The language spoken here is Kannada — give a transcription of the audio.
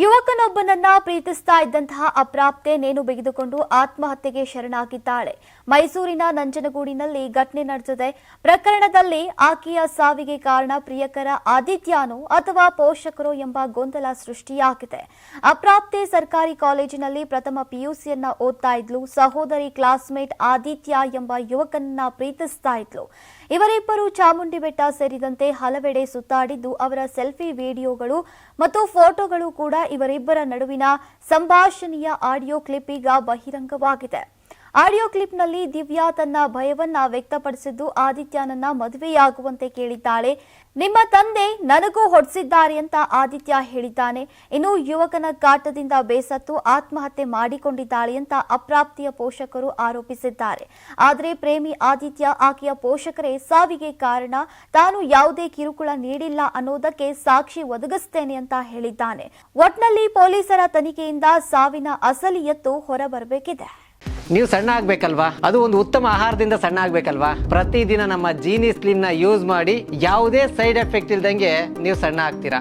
ಯುವಕನೊಬ್ಬನನ್ನ ಪ್ರೀತಿಸ್ತಾ ಇದ್ದಂತಹ ಅಪ್ರಾಪ್ತೆ ನೇಣು ಬಿಗಿದುಕೊಂಡು ಆತ್ಮಹತ್ಯೆಗೆ ಶರಣಾಗಿದ್ದಾಳೆ. ಮೈಸೂರಿನ ನಂಜನಗೂಡಿನಲ್ಲಿ ಘಟನೆ ನಡೆದಿದೆ. ಪ್ರಕರಣದಲ್ಲಿ ಆಕೆಯ ಸಾವಿಗೆ ಕಾರಣ ಪ್ರಿಯಕರ ಆದಿತ್ಯನೋ ಅಥವಾ ಪೋಷಕರೋ ಎಂಬ ಗೊಂದಲ ಸೃಷ್ಟಿಯಾಗಿದೆ. ಅಪ್ರಾಪ್ತೆ ಸರ್ಕಾರಿ ಕಾಲೇಜಿನಲ್ಲಿ ಪ್ರಥಮ ಪಿಯುಸಿಯನ್ನ ಓದ್ತಾ ಇದ್ಲು. ಸಹೋದರಿ ಕ್ಲಾಸ್ಮೇಟ್ ಆದಿತ್ಯ ಎಂಬ ಯುವಕನನ್ನ ಪ್ರೀತಿಸ್ತಾ ಇದ್ಲು. ಇವರಿಬ್ಬರು ಚಾಮುಂಡಿ ಬೆಟ್ಟ ಸೇರಿದಂತೆ ಹಲವೆಡೆ ಸುತ್ತಾಡಿದ್ದು, ಅವರ ಸೆಲ್ಫಿ ವಿಡಿಯೋಗಳು ಮತ್ತು ಫೋಟೋಗಳು ಕೂಡ ಇವರಿಬ್ಬರ ನಡುವಿನ ಸಂಭಾಷಣೆಯ ಆಡಿಯೋ ಕ್ಲಿಪ್ ಈಗ ಬಹಿರಂಗವಾಗಿದೆ. ಆಡಿಯೋ ಕ್ಲಿಪ್ನಲ್ಲಿ ದಿವ್ಯಾ ತನ್ನ ಭಯವನ್ನ ವ್ಯಕ್ತಪಡಿಸಿದ್ದು, ಆದಿತ್ಯನನ್ನ ಮದುವೆಯಾಗುವಂತೆ ಕೇಳಿದ್ದಾಳೆ. ನಿಮ್ಮ ತಂದೆ ನನಗೂ ಹೊಡೆಸಿದ್ದಾರೆ ಅಂತ ಆದಿತ್ಯ ಹೇಳಿದ್ದಾನೆ. ಇನ್ನು ಯುವಕನ ಕಾಟದಿಂದ ಬೇಸತ್ತು ಆತ್ಮಹತ್ಯೆ ಮಾಡಿಕೊಂಡಿದ್ದಾಳೆ ಅಂತ ಅಪ್ರಾಪ್ತಿಯ ಪೋಷಕರು ಆರೋಪಿಸಿದ್ದಾರೆ. ಆದರೆ ಪ್ರೇಮಿ ಆದಿತ್ಯ ಆಕೆಯ ಪೋಷಕರೇ ಸಾವಿಗೆ ಕಾರಣ, ತಾನು ಯಾವುದೇ ಕಿರುಕುಳ ನೀಡಿಲ್ಲ ಅನ್ನೋದಕ್ಕೆ ಸಾಕ್ಷಿ ಒದಗಿಸ್ತೇನೆ ಅಂತ ಹೇಳಿದ್ದಾನೆ. ಒಟ್ನಲ್ಲಿ ಪೊಲೀಸರ ತನಿಖೆಯಿಂದ ಸಾವಿನ ಅಸಲಿಯತ್ತು ಹೊರಬರಬೇಕಿದೆ. ನೀವು ಸಣ್ಣ ಆಗ್ಬೇಕಲ್ವಾ? ಅದು ಒಂದು ಉತ್ತಮ ಆಹಾರದಿಂದ ಸಣ್ಣ ಆಗ್ಬೇಕಲ್ವಾ? ಪ್ರತಿದಿನ ನಮ್ಮ ಜೀನಿ ಸ್ಲಿಮ್ ನ ಯೂಸ್ ಮಾಡಿ ಯಾವುದೇ ಸೈಡ್ ಎಫೆಕ್ಟ್ ಇಲ್ದಂಗೆ ನೀವು ಸಣ್ಣ ಆಗ್ತೀರಾ.